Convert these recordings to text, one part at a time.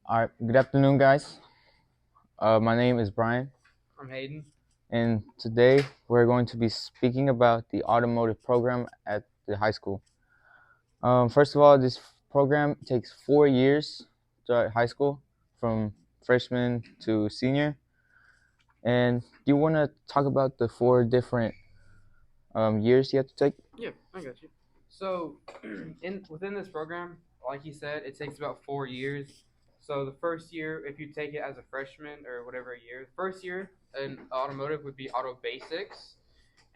All right, good afternoon, guys. My name is Brian, I'm Hayden. and today we're going to be speaking about the automotive program at the high school. First of all, this program takes 4 years to high school, from freshman to senior. And do you want to talk about the four different years you have to take? Yeah, I got you. So, within this program, like you said, it takes about 4 years. So the first year, if you take it as a freshman or whatever year, first year in automotive would be auto basics,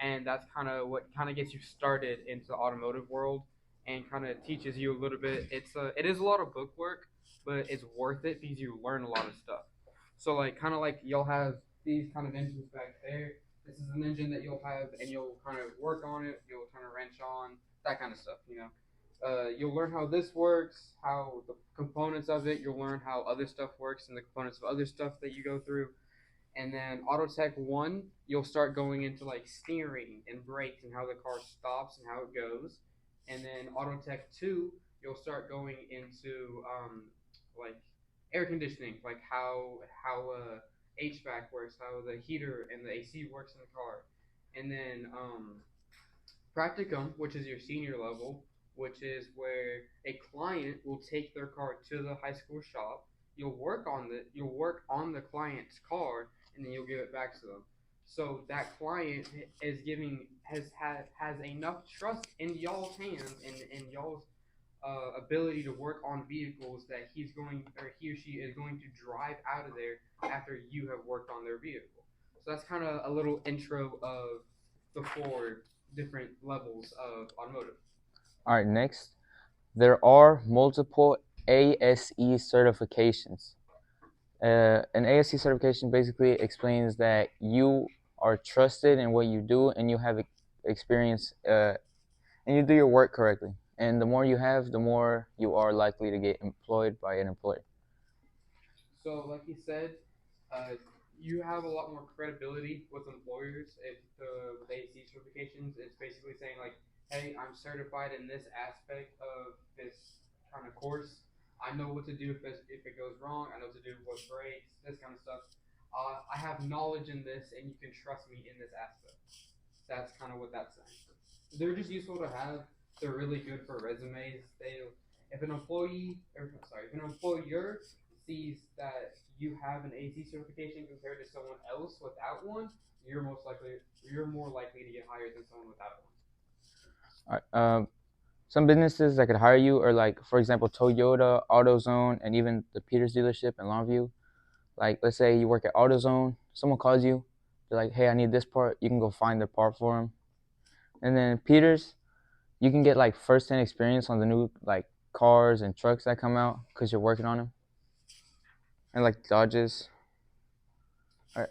and that's kind of what kind of gets you started into the automotive world and kind of teaches you a little bit. It is a lot of book work, but it's worth it because you learn a lot of stuff. So like kind of like you'll have these kind of engines back there. This is an engine that you'll have, and you'll kind of work on it. You'll turn a wrench on, that kind of stuff. You'll learn how this works, how the components of it. You'll learn how other stuff works and the components of other stuff that you go through. And then Auto Tech 1, you'll start going into like steering and brakes and how the car stops and how it goes. And then Auto Tech 2, you'll start going into like air conditioning, like how HVAC works, how the heater and the AC works in the car. And then Practicum, which is your senior level, which is where a client will take their car to the high school shop. You'll work on the client's car, and then you'll give it back to them. So that client is giving has enough trust in y'all's hands and in y'all's ability to work on vehicles that he or she is going to drive out of there after you have worked on their vehicle. So that's kind of a little intro of the four different levels of automotive. All right, next, there are multiple ASE certifications. An ASE certification basically explains that you are trusted in what you do and you have experience and you do your work correctly. And the more you have, the more you are likely to get employed by an employer. So, like you said, you have a lot more credibility with employers if with AC certifications. It's basically saying like, "Hey, I'm certified in this aspect of this kind of course. I know what to do if it goes wrong. I know what to do with breaks, this kind of stuff. I have knowledge in this, and you can trust me in this aspect." That's kind of what that's saying. They're just useful to have. They're really good for resumes. If an employee, or sorry, if an employer sees that you have an AC certification compared to someone else without one, you're more likely to get hired than someone without one. All right, some businesses that could hire you are like, for example, Toyota, AutoZone, and even the Peters dealership in Longview. Like, let's say you work at AutoZone, someone calls you, they're like, "Hey, I need this part." You can go find the part for them. And then Peters, you can get like first-hand experience on the new like cars and trucks that come out because you're working on them, and like Dodges. All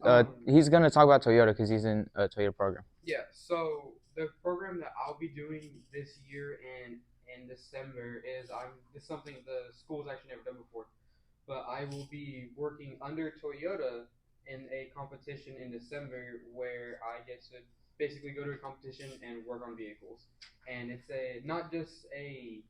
right. He's gonna talk about Toyota because he's in a Toyota program. Yeah. So the program that I'll be doing this year and in December is something the school's actually never done before. But I will be working under Toyota in a competition in December where I get to basically go to a competition and work on vehicles. And it's a not just a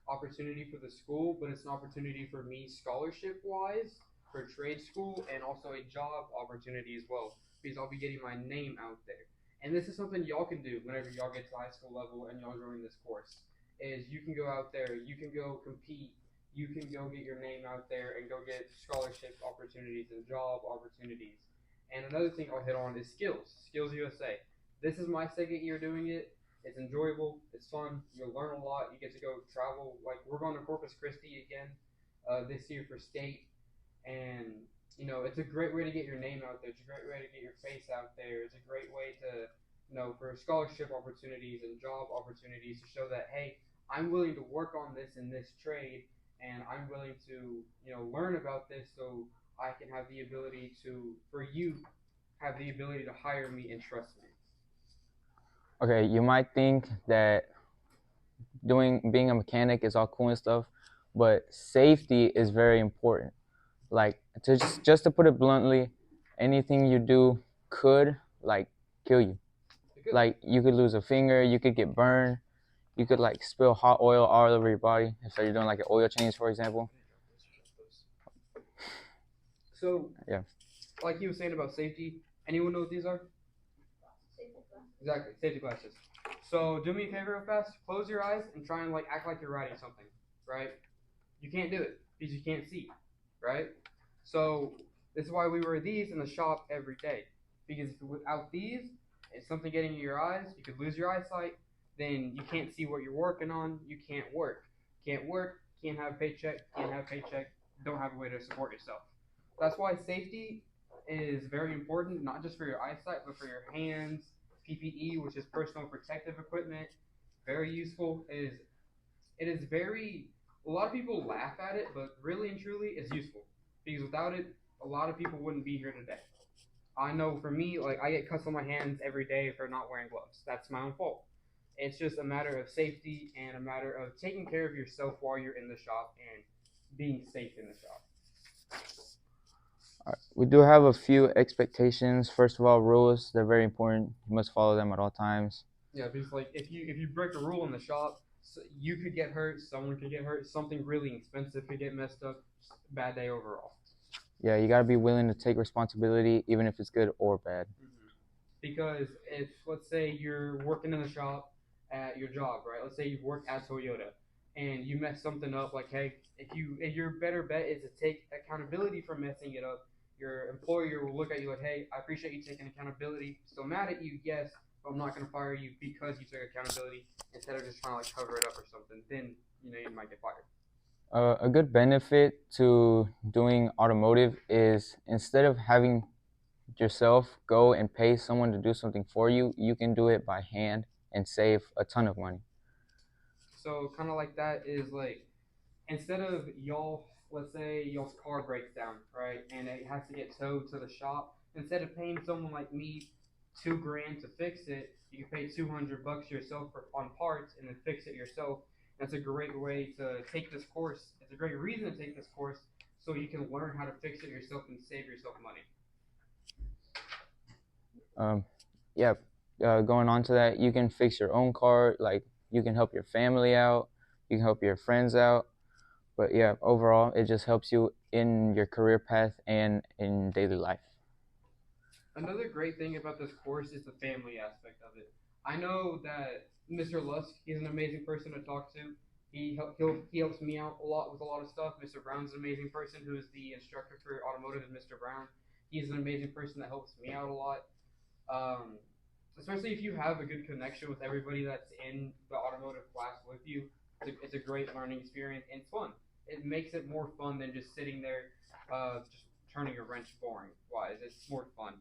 opportunity for the school, but it's an opportunity for me scholarship wise for trade school and also a job opportunity as well because I'll be getting my name out there. And this is something y'all can do whenever y'all get to high school level and y'all join this course. Is you can go out there, you can go compete, you can go get your name out there and go get scholarship opportunities and job opportunities. And another thing I'll hit on is skills. Skills USA. This is my second year doing it. It's enjoyable. It's fun. You'll learn a lot. You get to go travel. Like we're going to Corpus Christi again this year for state, and it's a great way to get your name out there. It's a great way to get your face out there. It's a great way to for scholarship opportunities and job opportunities to show that hey, I'm willing to work on this in this trade, and I'm willing to learn about this so I can have the ability to for you have the ability to hire me and trust me. Okay, you might think that being a mechanic is all cool and stuff, but safety is very important. Like, just to put it bluntly, anything you do could like kill you. Like, you could lose a finger, you could get burned, you could like spill hot oil all over your body if you're doing like an oil change, for example. So, Yeah. like you were saying about safety, anyone know what these are? Exactly, safety glasses. So do me a favor real fast. Close your eyes and try and like act like you're writing something, right? You can't do it because you can't see, right? So this is why we wear these in the shop every day. Because without these, and something getting in your eyes, you could lose your eyesight. Then you can't see what you're working on. You can't work. Can't work. Can't have paycheck. Can't have paycheck. Don't have a way to support yourself. That's why safety is very important, not just for your eyesight, but for your hands. PPE, which is personal protective equipment, very useful. It is very. A lot of people laugh at it, but really and truly, it's useful because without it, a lot of people wouldn't be here today. I know for me, like I get cuts on my hands every day for not wearing gloves. That's my own fault. It's just a matter of safety and a matter of taking care of yourself while you're in the shop and being safe in the shop. We do have a few expectations. First of all, rules. They're very important. You must follow them at all times. Yeah, because like if you break a rule in the shop, you could get hurt. Someone could get hurt. Something really expensive could get messed up. Bad day overall. Yeah, you gotta be willing to take responsibility, even if it's good or bad. Because if let's say you're working in the shop at your job, right? Let's say you work at Toyota and you mess something up, like hey, if your better bet is to take accountability for messing it up, your employer will look at you like, hey, I appreciate you taking accountability. Still mad at you, yes, but I'm not gonna fire you because you took accountability instead of just trying to like cover it up or something. Then you might get fired. A good benefit to doing automotive is instead of having yourself go and pay someone to do something for you, you can do it by hand and save a ton of money. So kind of like that is like instead of y'all, let's say y'all's car breaks down, right, and it has to get towed to the shop. Instead of paying someone like me $2,000 to fix it, you can pay $200 yourself on parts and then fix it yourself. That's a great way to take this course. It's a great reason to take this course so you can learn how to fix it yourself and save yourself money. Yeah, going on to that, you can fix your own car. Like you can help your family out, you can help your friends out. But yeah, overall, it just helps you in your career path and in daily life. Another great thing about this course is the family aspect of it. I know that Mr. Lusk, he's an amazing person to talk to. He helps me out a lot with a lot of stuff. Mr. Brown's an amazing person who is the instructor for automotive. And Mr. Brown, he's an amazing person that helps me out a lot. Um, Especially if you have a good connection with everybody that's in the automotive class with you. It's a great learning experience and it's fun. It makes it more fun than just sitting there, just turning a wrench boring wise. It's more fun.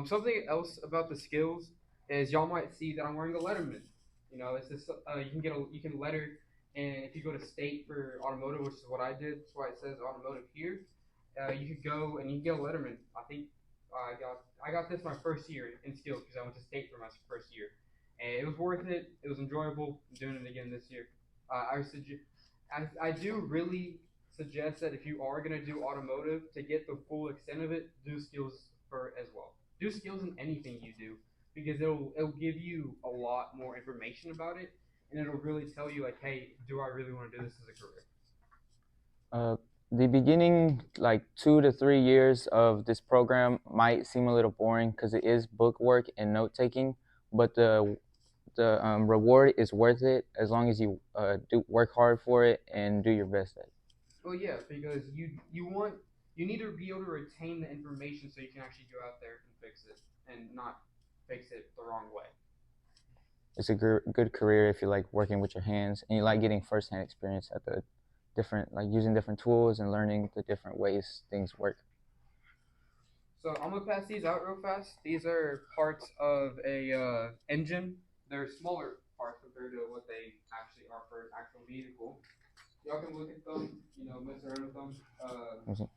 Something else about the skills is y'all might see that I'm wearing a Letterman. It's this you can letter, and if you go to state for automotive, which is what I did, that's why it says automotive here. You could go and you can get a Letterman. I think I got this my first year in skills because I went to state for my first year, and it was worth it. It was enjoyable. I'm doing it again this year. I do really suggest that if you are gonna do automotive, to get the full extent of it, do skills for as well. Do skills in anything you do because it'll give you a lot more information about it, and it'll really tell you like, hey, do I really want to do this as a career? The beginning, like 2 to 3 years of this program, might seem a little boring because it is book work and note taking, but the reward is worth it as long as you do work hard for it and do your best at it. Well, yeah, because you need to be able to retain the information so you can actually go out there and fix it and not fix it the wrong way. It's a good career if you like working with your hands and you like getting firsthand experience at the different, like using different tools and learning the different ways things work. So I'm gonna pass these out real fast. These are parts of a engine. They're smaller parts compared to what they actually are for an actual vehicle. Y'all can look at them, mess around with them.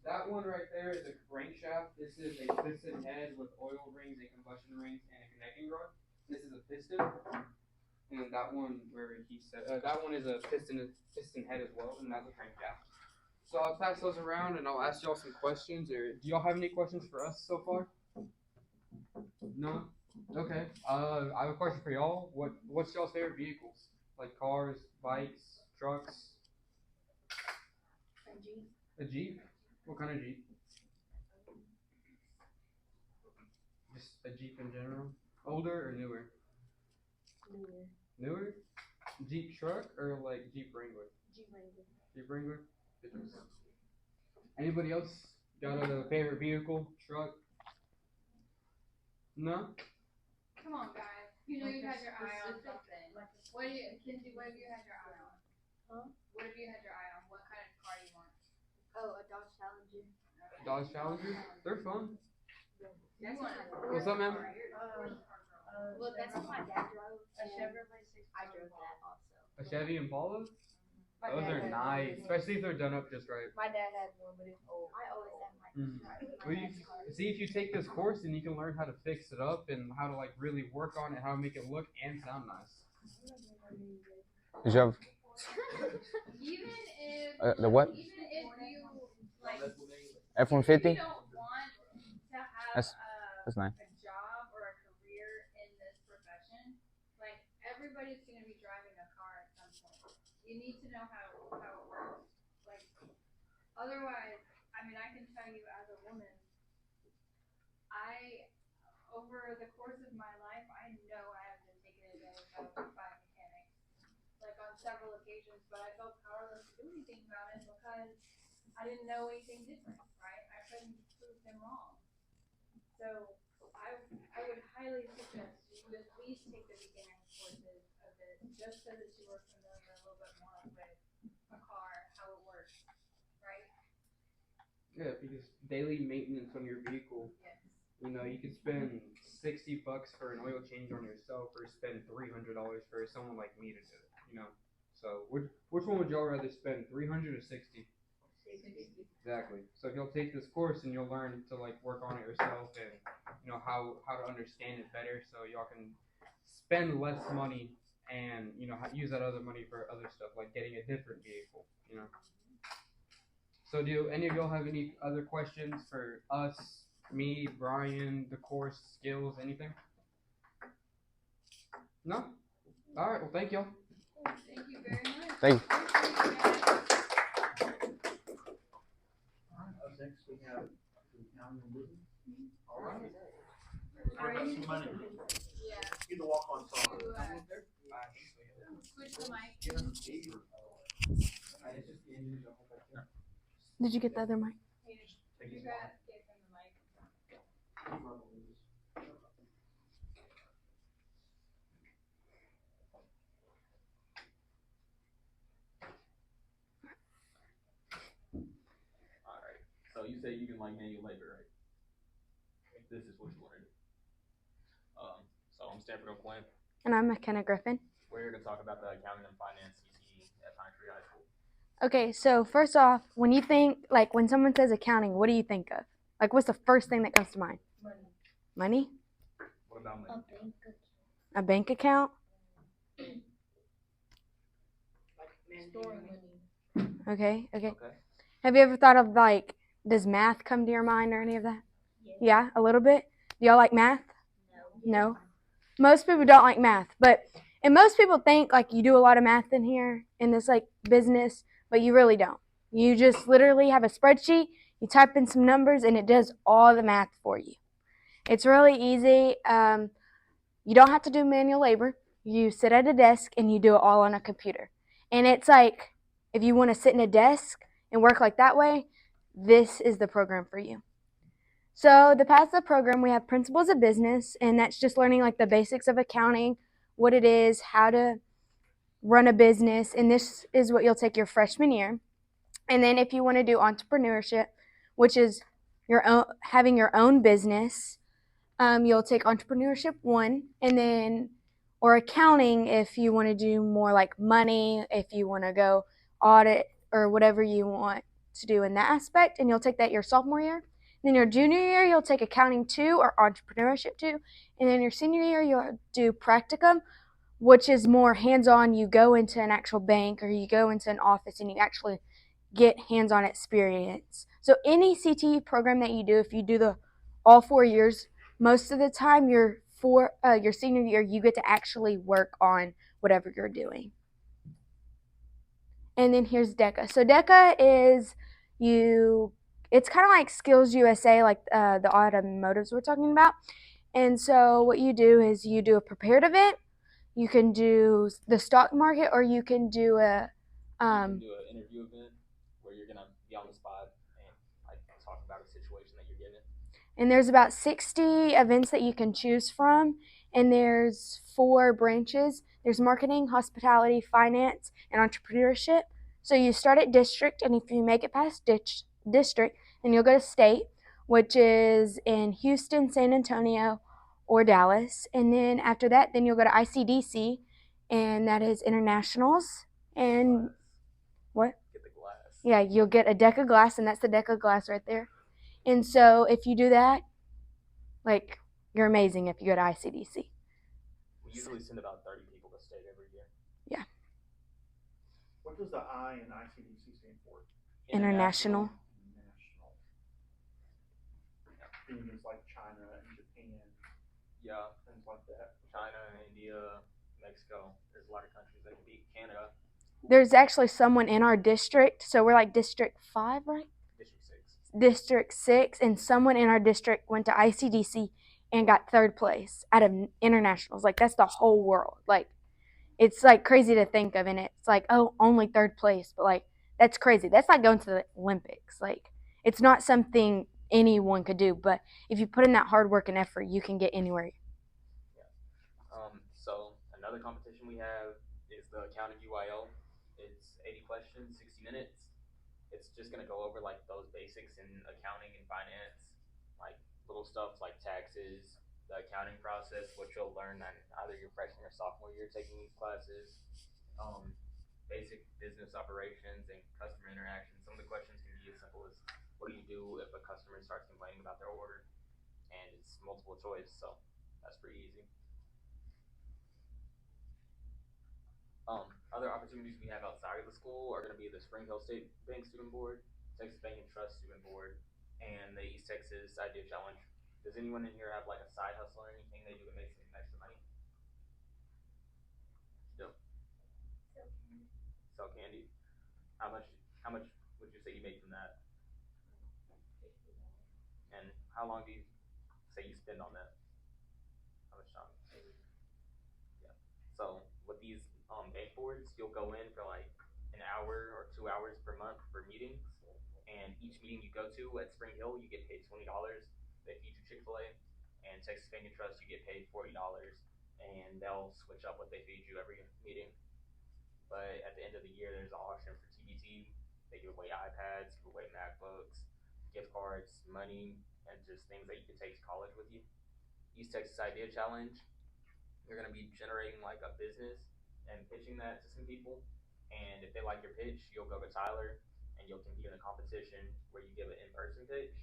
That one right there is a crankshaft. This is a piston head with oil rings, a combustion rings, and a connecting rod. This is a piston, and that one where he said that one is a piston head as well, and that's a crankshaft. So I'll pass those around, and I'll ask y'all some questions. Or do y'all have any questions for us so far? No. Okay. I have a question for y'all. What's y'all's favorite vehicles? Like cars, bikes, trucks? A Jeep. A Jeep? What kind of Jeep? Just a Jeep in general? Older or newer? Newer? Jeep truck or like Jeep Wrangler? Jeep Wrangler? Good choice. Anybody else got a favorite vehicle? Truck? No? Come on, guys. You know you had your eye on something. Kinsey, what have you had your eye on? Huh? What have you had your eye on? What kind of car do you want? Oh, a Dodge Challenger. Dodge Challenger? They're fun. What's up, man? Well, that's what my dad drove. A Chevrolet 6. I drove that also. A Chevy Impala? Those are nice, especially if they're done up just right. My dad had one, but it's old. I always have my See, if you take this course, then you can learn how to fix it up and how to like really work on it, how to make it look and sound nice. Did you have Even if the what? even if you like F-150? you don't want to have That's nice. a job or a career in this profession, like everybody's gonna be driving a car at some point. You need to know how it works. Like otherwise, I mean, I can tell you as a woman, over the course of my life, I know I have been taken advantage of by mechanics, like on several occasions, but I felt powerless to do anything about it because I didn't know anything different, right? I couldn't prove them wrong. So I would highly suggest you at least take the beginning courses of it, just so that you are familiar a little bit more with a car, how it works, right? Yeah, because daily maintenance on your vehicle. Yes. You know, you could spend $60 for an oil change on yourself, or spend $300 for someone like me to do it. You know, so which one would y'all rather spend, 300 or 60? 60. Exactly. So if you'll take this course and you'll learn to like work on it yourself, and you know how to understand it better, so y'all can spend less money and you know use that other money for other stuff like getting a different vehicle. You know. So do any of y'all have any other questions for us? Me, Brian, the course, skills, anything? No? Alright, well thank y'all. Thank you very much. Thank you. Alright, up next we have the county and business. Alright. Are We're you- some money. Yeah. Get the walk on song. Switch the mic. Did you get the other mic? You got get from the mic. Alright, so you say you can like manual labor, right? This is what you learned. So I'm Stanford O'Quinn. And I'm McKenna Griffin. We're here to talk about the accounting and finance CTE at Pine Tree High School. Okay, so first off, when you think, like when someone says accounting, what do you think of? Like what's the first thing that comes to mind? Money? What about money? A bank account? Okay. Have you ever thought of like, does math come to your mind or any of that? Yeah, a little bit. Do y'all like math? No. Most people don't like math, and most people think like you do a lot of math in here in this like business, but you really don't. You just literally have a spreadsheet, you type in some numbers, and it does all the math for you. It's really easy. You don't have to do manual labor. You sit at a desk and you do it all on a computer. And it's like, if you want to sit in a desk and work like that way, this is the program for you. So the path of the program, we have principles of business, and that's just learning like the basics of accounting, what it is, how to run a business, and this is what you'll take your freshman year. And then if you want to do entrepreneurship, which is having your own business, you'll take entrepreneurship 1, and then or accounting if you want to do more like money, if you want to go audit or whatever you want to do in that aspect, and you'll take that your sophomore year. Then your junior year, you'll take accounting 2 or entrepreneurship 2. And then your senior year, you'll do practicum, which is more hands-on. You go into an actual bank or you go into an office and you actually get hands-on experience. So any CTE program that you do, if you do all 4 years, most of the time your senior year, you get to actually work on whatever you're doing. And then here's DECA. So DECA is it's kind of like Skills USA, like the automotives we're talking about. And so what you do is you do a prepared event. You can do the stock market, or you can do a You can do an interview event where you're gonna be on the spot and like talk about a situation that you're given. and there's about 60 events that you can choose from, and there's 4 branches. There's marketing, hospitality, finance, and entrepreneurship. So you start at district, and if you make it past district, then you'll go to state, which is in Houston, San Antonio, or Dallas. And then after that, then you'll go to ICDC, and that is internationals. And Glass. what? Get the glass. Yeah, you'll get a deck of glass, and that's the deck of glass right there. And so if you do that, like, you're amazing if you go to ICDC. We usually send about 30 people to state every year. Yeah. What does the I in ICDC stand for? International. International. Things like China and Japan. Yeah. Things like that. China, India, Mexico. There's a lot of countries that can beat Canada. There's actually someone in our district, so we're like District 5, right? District 6. District 6, and someone in our district went to ICDC and got 3rd place out of internationals. Like, that's the whole world. Like, it's like crazy to think of, and it's like, oh, only 3rd place, but like, that's crazy. That's like going to the Olympics. Like, it's not something anyone could do, but if you put in that hard work and effort, you can get anywhere. Yeah. So another competition we have is the accounting UIL. It's 80 questions, 60 minutes. It's just gonna go over like those basics in accounting and finance, like little stuff like taxes, the accounting process, which you'll learn on either your freshman or sophomore year taking these classes. Basic business operations and customer interaction. Some of the questions can be as simple as, what do you do if a customer starts complaining about their order? And it's multiple choice, so that's pretty easy. Other opportunities we have outside of the school are going to be the Spring Hill State Bank Student Board, Texas Bank and Trust Student Board, and the East Texas Idea Challenge. Does anyone in here have like a side hustle or anything they do to make some extra money? No. Sell candy. How much would you say you make from that? And how long do you say you spend on that? How much time? Yeah. So with these bank boards, you'll go in for like an hour or 2 hours per month for meetings, and each meeting you go to at Spring Hill, you get paid $20. They feed you Chick-fil-A, and Texas Bank and Trust, you get paid $40, and they'll switch up what they feed you every meeting. But at the end of the year, there's an auction for TBT. They give away iPads, give away MacBooks, gift cards, money, and just things that you can take to college with you. East Texas Idea Challenge, you're going to be generating like a business and pitching that to some people. And if they like your pitch, you'll go to Tyler and you'll compete in a competition where you give an in-person pitch.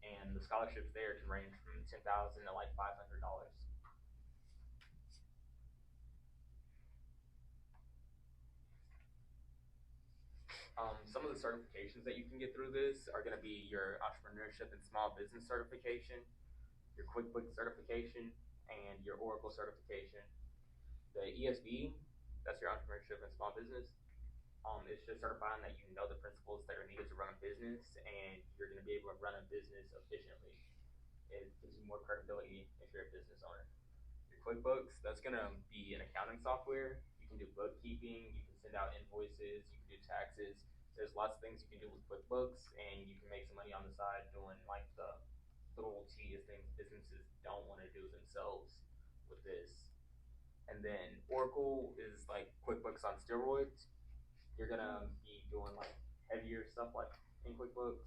And the scholarships there can range from $10,000 to like $500. Some of the certifications that you can get through this are going to be your entrepreneurship and small business certification, your QuickBooks certification, and your Oracle certification. The ESB, that's your entrepreneurship and small business. It's just certifying that you know the principles that are needed to run a business, and you're going to be able to run a business efficiently. It gives you more credibility if you're a business owner. Your QuickBooks, that's going to be an accounting software. You can do bookkeeping, you can send out invoices, you can do taxes. There's lots of things you can do with QuickBooks, and you can make some money on the side doing like the little tedious things businesses don't want to do themselves with this. And then Oracle is like QuickBooks on steroids. You're gonna be doing like heavier stuff like in QuickBooks.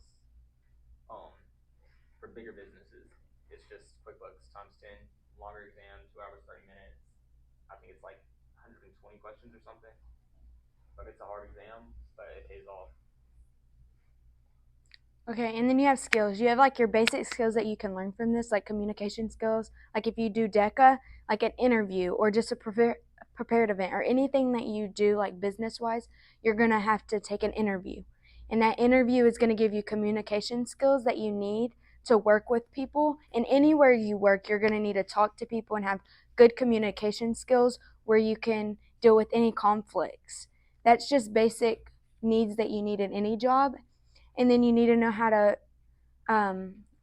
For bigger businesses, it's just QuickBooks times 10, longer exam, 2 hours 30 minutes. I think it's like 120 questions or something. But it's a hard exam, but it pays off. Okay, and then you have skills. You have like your basic skills that you can learn from this, like communication skills. Like if you do DECA, like an interview or just a prepared event or anything that you do like business wise, you're going to have to take an interview. And that interview is going to give you communication skills that you need to work with people. And anywhere you work, you're going to need to talk to people and have good communication skills where you can deal with any conflicts. That's just basic needs that you need in any job. And then you need to know how to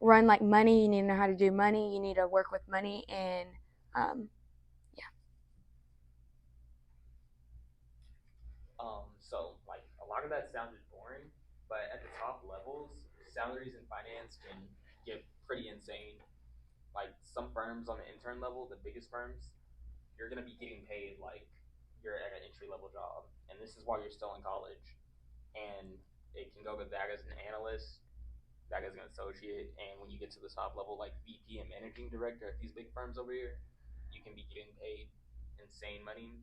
run like money. You need to know how to do money. You need to work with money, and So like a lot of that sounded boring, but at the top levels, salaries in finance can get pretty insane. Like some firms on the intern level, the biggest firms, you're gonna be getting paid like you're at an entry level job, and this is while you're still in college. And it can go to that as an analyst, that as an associate, and when you get to the top level, like VP and managing director at these big firms over here, you can be getting paid insane money,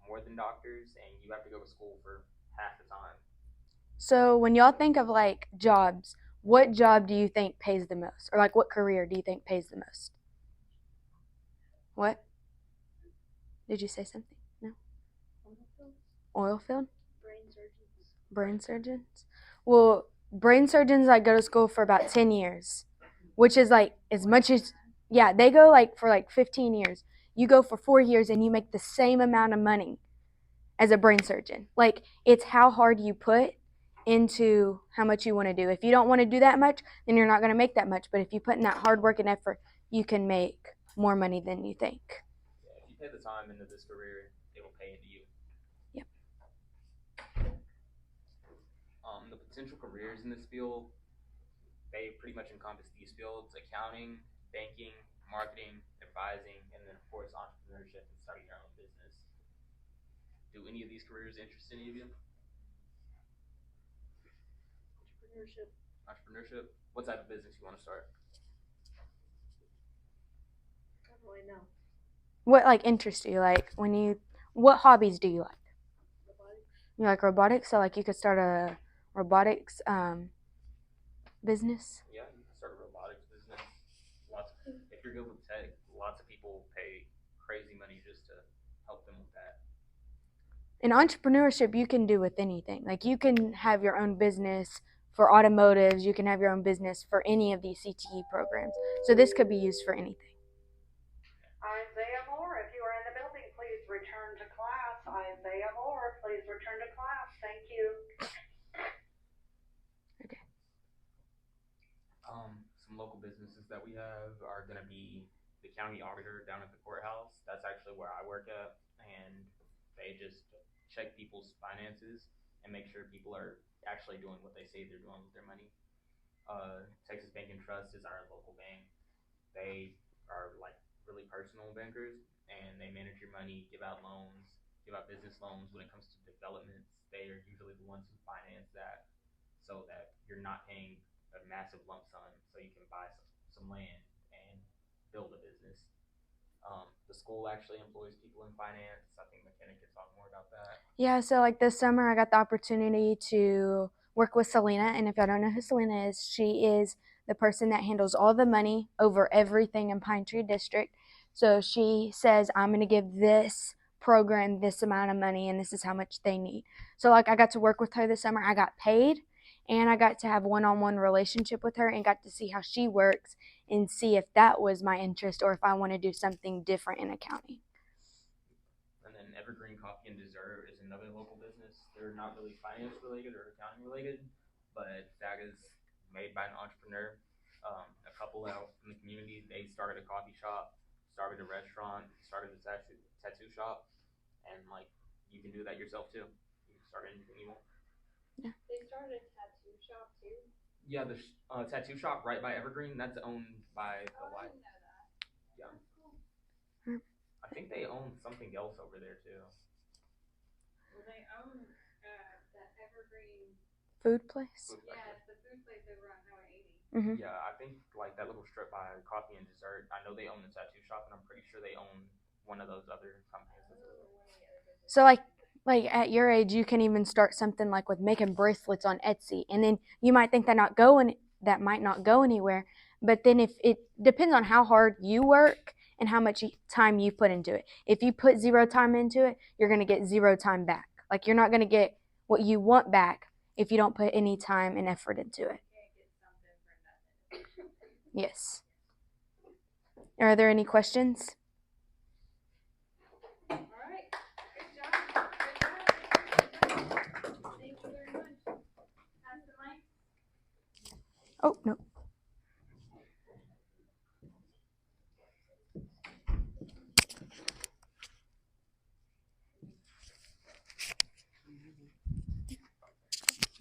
more than doctors, and you have to go to school for half the time. so when y'all think of like jobs, what job do you think pays the most, or like what career do you think pays the most? What? Did you say something? No. Oil field. Brain surgeons. Well, brain surgeons like go to school for about 10 years, which is like as much as, yeah, they go like for like 15 years. You go for 4 years and you make the same amount of money as a brain surgeon. Like, it's how hard you put into how much you want to do. If you don't want to do that much, then you're not going to make that much. But if you put in that hard work and effort, you can make more money than you think. Yeah, if you pay the time into this career, it'll pay into you. Yep. The potential careers in this field, they pretty much encompass these fields: accounting, banking, marketing, advising, and then of course entrepreneurship and starting your own business. Do any of these careers interest any of you? Entrepreneurship. What type of business you want to start? I don't really know. What like interests you? Like what hobbies do you like? Robotics. You like robotics? So like you could start a robotics business. Yeah, you can start a robotics business. If you're good with tech, lots of people pay crazy money just to help them with that. In entrepreneurship, you can do with anything. Like you can have your own business for automotives. You can have your own business for any of these CTE programs. So this could be used for anything. Isaiah Moore, if you are in the building, please return to class. Isaiah Moore, please return to class. Thank you. Okay. Some local businesses that we have are going to be the county auditor down at the courthouse. That's actually where I work at, and they just check people's finances and make sure people are actually doing what they say they're doing with their money. Texas Bank and Trust is our local bank. They are like really personal bankers, and they manage your money, give out loans, give out business loans. When it comes to developments, they are usually the ones who finance that, so that you're not paying a massive lump sum, so you can buy some land and build a business. The school actually employs people in finance. I think McKenna can talk more about that. Yeah, so like this summer, I got the opportunity to work with Selena. And if y'all don't know who Selena is, she is the person that handles all the money over everything in Pine Tree District. So she says, I'm going to give this program this amount of money, and this is how much they need. So like I got to work with her this summer. I got paid, and I got to have one-on-one relationship with her and got to see how she works and see if that was my interest or if I want to do something different in accounting. And then Evergreen Coffee and Dessert is another local business. They're not really finance related or accounting related, but that is made by an entrepreneur. A couple out in the community, they started a coffee shop, started a restaurant, started a tattoo shop, and like you can do that yourself too. You can start anything you want. Yeah. They started a tattoo shop too. Yeah, the tattoo shop right by Evergreen, that's owned by the wife. I didn't know that. Yeah. That's cool. I think they own something else over there too. Well, they own that Evergreen. Food place? Yeah, it's the food place over on Highway 80. Mm-hmm. Yeah, I think like that little strip by Coffee and Dessert. I know they own the tattoo shop, and I'm pretty sure they own one of those other companies. So like at your age, you can even start something like with making bracelets on Etsy, and then you might think that might not go anywhere. But then if it depends on how hard you work and how much time you put into it. If you put 0 time into it, you're gonna get 0 time back. Like you're not gonna get what you want back if you don't put any time and effort into it. Yes. Are there any questions? All right. Good job. Good job. Thank you very much. Pass the mic. Oh, no.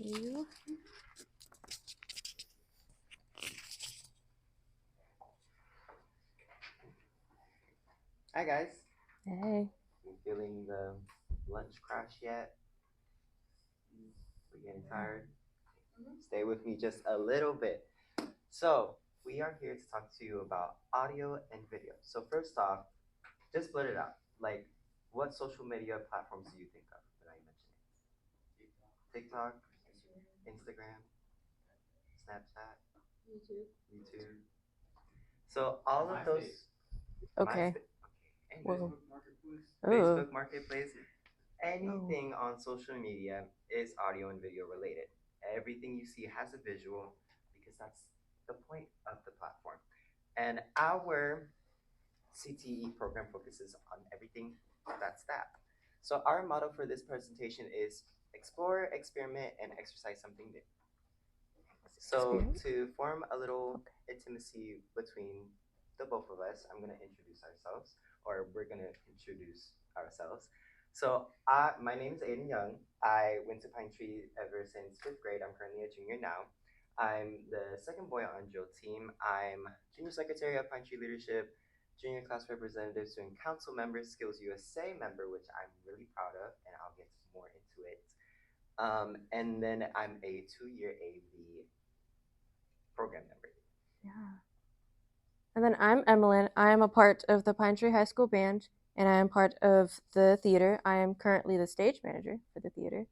you. Hi guys. Hey. You feeling the lunch crash yet? We're getting tired? Stay with me just a little bit. So, we are here to talk to you about audio and video. So, first off, just split it out. Like, what social media platforms do you think of when I mention it? TikTok, Instagram, Snapchat, YouTube. So, all of those. Okay. Okay. Whoa. Facebook Marketplace. Anything on social media is audio and video related. Everything you see has a visual because that's the point of the platform. And our CTE program focuses on everything that's that. So our motto for this presentation is explore, experiment, and exercise something new. So to form a little intimacy between the both of us, I'm gonna introduce ourselves, or we're gonna introduce ourselves. So my name is Aiden Young. I went to Pine Tree ever since 5th grade. I'm currently a junior now. I'm the second boy on Joe team. I'm junior secretary of Pine Tree Leadership, junior class representative, student council member, Skills USA member, which I'm really proud of, and I'll get more into it. And then I'm a 2-year AV program member. Yeah. And then I'm Emmeline. I am a part of the Pine Tree High School Band, and I am part of the theater. I am currently the stage manager for the theater.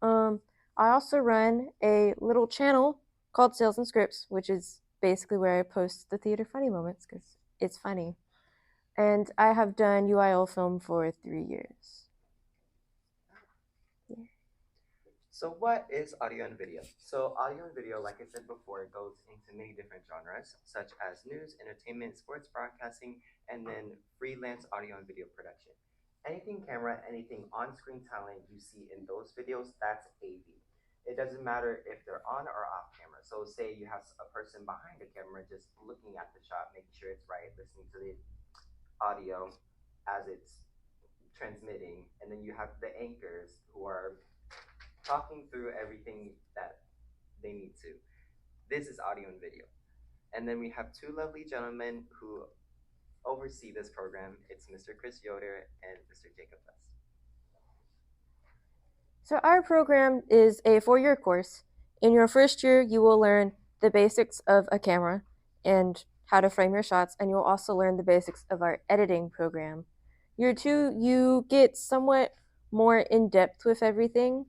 I also run a little channel called Sales and Scripts, which is basically where I post the theater funny moments because it's funny. And I have done UIL film for 3 years. So what is audio and video? So audio and video, like I said before, goes into many different genres, such as news, entertainment, sports broadcasting, and then freelance audio and video production. Anything camera, anything on-screen talent you see in those videos, that's AV. It doesn't matter if they're on or off camera. So say you have a person behind the camera just looking at the shot, making sure it's right, listening to the audio as it's transmitting, and then you have the anchors who are talking through everything that they need to. This is audio and video. And then we have two lovely gentlemen who oversee this program. It's Mr. Chris Yoder and Mr. Jacob Best. So our program is a 4-year course. In your first year, you will learn the basics of a camera and how to frame your shots, and you'll also learn the basics of our editing program. Year 2, you get somewhat more in depth with everything.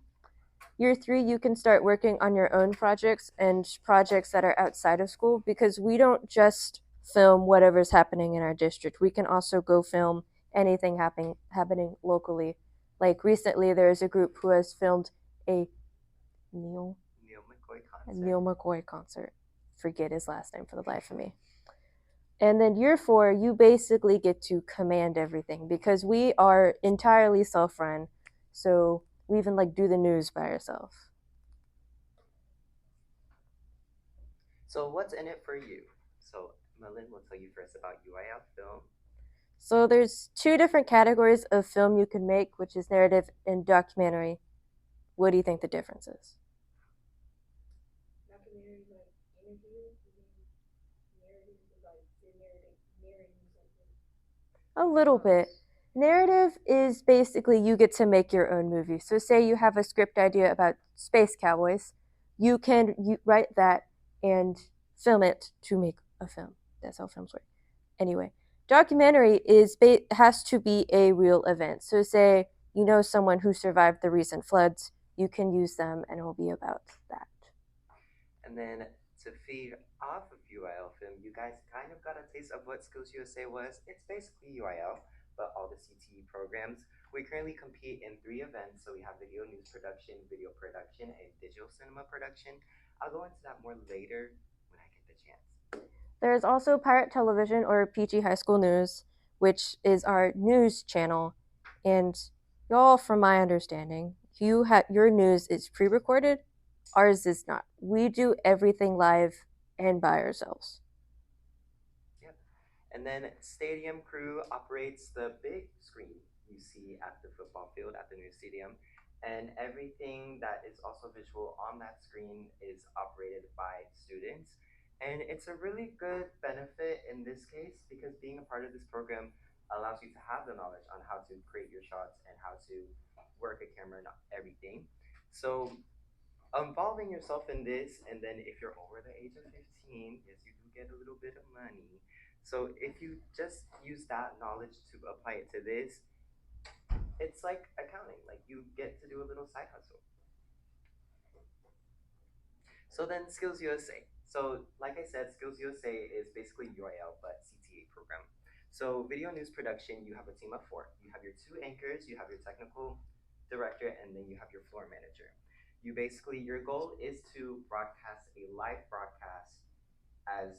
Year 3, you can start working on your own projects and projects that are outside of school because we don't just film whatever's happening in our district. We can also go film anything happening locally. Like recently, there is a group who has filmed a Neil McCoy concert. Forget his last name for the life of me. And then year 4, you basically get to command everything because we are entirely self-run. So we even do the news by ourselves. So what's in it for you? So Melin will tell you first about UIL film. So there's 2 different categories of film you can make, which is narrative and documentary. What do you think the difference is? Documentary is like interview, narrative is like narrating something. A little bit. Narrative is basically you get to make your own movie. So say you have a script idea about space cowboys, you can write that and film it to make a film. That's how films work. Anyway, documentary has to be a real event. So say you know someone who survived the recent floods, you can use them and it will be about that. And then to feed off of UIL film, you guys kind of got a taste of what Skills USA was. It's basically UIL, but all the CTE programs. We currently compete in 3 events. So we have video news production, video production, and digital cinema production. I'll go into that more later when I get the chance. There's also Pirate Television or PG High School News, which is our news channel. And y'all, from my understanding, your news is pre-recorded. Ours is not. We do everything live and by ourselves. Yep. And then Stadium Crew operates the big screen you see at the football field at the new stadium. And everything that is also visual on that screen is operated by students. And it's a really good benefit in this case because being a part of this program allows you to have the knowledge on how to create your shots and how to work a camera and everything. So involving yourself in this, and then if you're over the age of 15, yes, you do get a little bit of money. So if you just use that knowledge to apply it to this, it's like accounting. Like you get to do a little side hustle. So then Skills USA. So like I said, Skills USA is basically UIL but CTA program. So video news production, you have a team of 4. You have your 2 anchors, you have your technical director, and then you have your floor manager. You basically, your goal is to broadcast a live broadcast as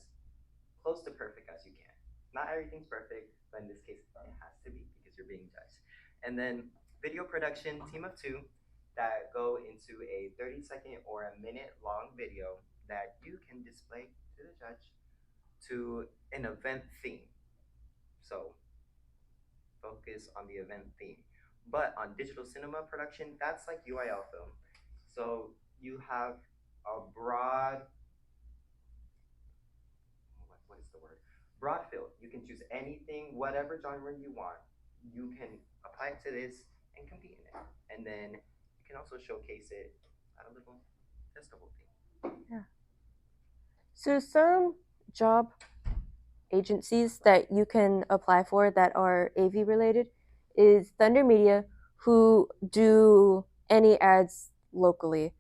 close to perfect as you can. Not everything's perfect, but in this case, it has to be because you're being judged. And then video production, team of 2 that go into a 30-second or a minute long video that you can display to the judge to an event theme. So focus on the event theme. But on digital cinema production, that's like UIL film. So you have a broad, what is the word? Broad field. You can choose anything, whatever genre you want. You can apply it to this and compete in it. And then you can also showcase it at a little festival thing. Yeah. So some job agencies that you can apply for that are AV related is Thunder Media, who do any ads locally.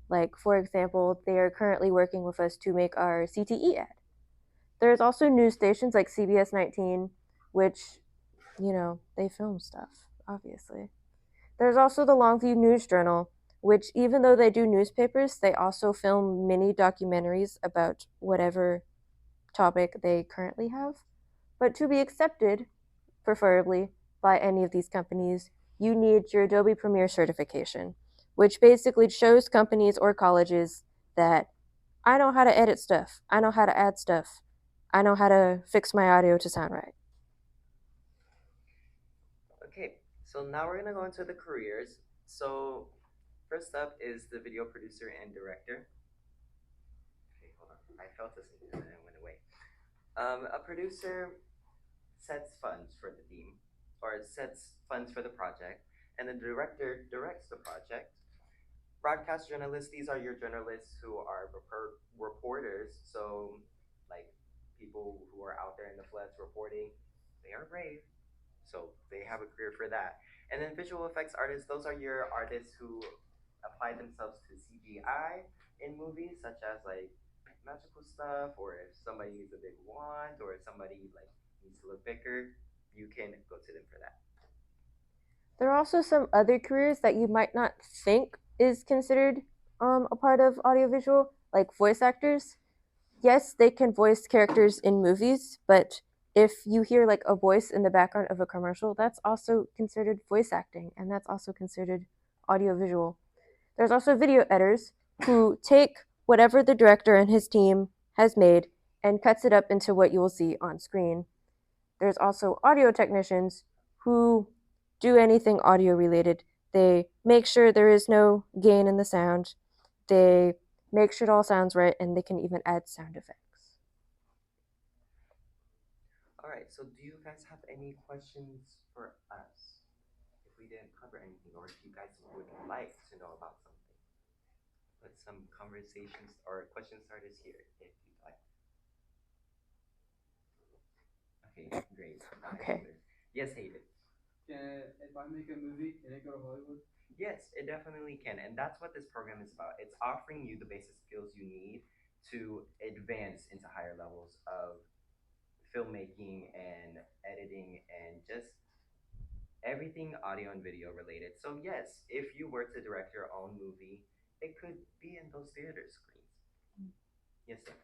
Like, for example, they are currently working with us to make our CTE ad. There's also news stations like CBS 19, which, they film stuff, obviously. There's also the Longview News Journal, which, even though they do newspapers, they also film mini documentaries about whatever topic they currently have. But to be accepted, preferably, by any of these companies, you need your Adobe Premiere certification, which basically shows companies or colleges that I know how to edit stuff, I know how to add stuff, I know how to fix my audio to sound right. Okay, so now we're gonna go into the careers. So first up is the video producer and director. Okay, hold on. I felt this and then it went away. A producer sets funds for the team or sets funds for the project, and the director directs the project. Broadcast journalists, these are your journalists who are reporters. So, like people who are out there in the floods reporting, they are brave. So they have a career for that. And then visual effects artists, those are your artists who apply themselves to CGI in movies, such as like magical stuff, or if somebody needs a big wand, or if somebody like needs to look bigger, you can go to them for that. There are also some other careers that you might not think is considered a part of audiovisual, like voice actors. Yes, they can voice characters in movies, but if you hear like a voice in the background of a commercial, that's also considered voice acting, and that's also considered audiovisual. There's also video editors who take whatever the director and his team has made and cuts it up into what you will see on screen. There's also audio technicians who do anything audio related. They make sure there is no gain in the sound. They make sure it all sounds right, and they can even add sound effects. All right, so do you guys have any questions for us? If we didn't cover anything, or if you guys would like to know about something, put some conversations or question starters here if you'd like. Okay, great. Okay. Yes, Hayden. If I make a movie, can it go to Hollywood? Yes, it definitely can. And that's what this program is about. It's offering you the basic skills you need to advance into higher levels of filmmaking and editing and just everything audio and video related. So, yes, if you were to direct your own movie, it could be in those theater screens. Yes, sir.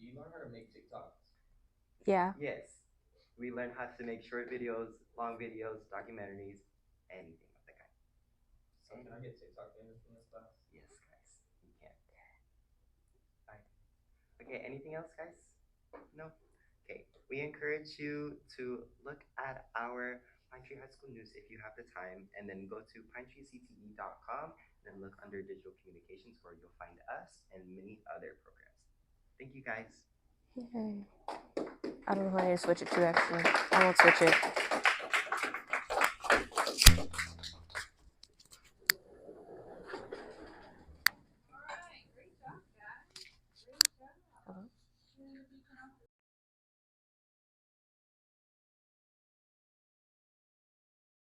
Do you learn how to make TikToks? Yeah. Yes. We learn how to make short videos, long videos, documentaries, anything of the kind. So can I get TikTok famous from this class? Yes, guys, you can. All right. Okay, anything else, guys? No? Okay, we encourage you to look at our Pine Tree High School News if you have the time, and then go to pinetreecte.com and then look under digital communications where you'll find us and many other programs. Thank you guys. Yay. I don't know who I need to switch it to actually. I won't switch it.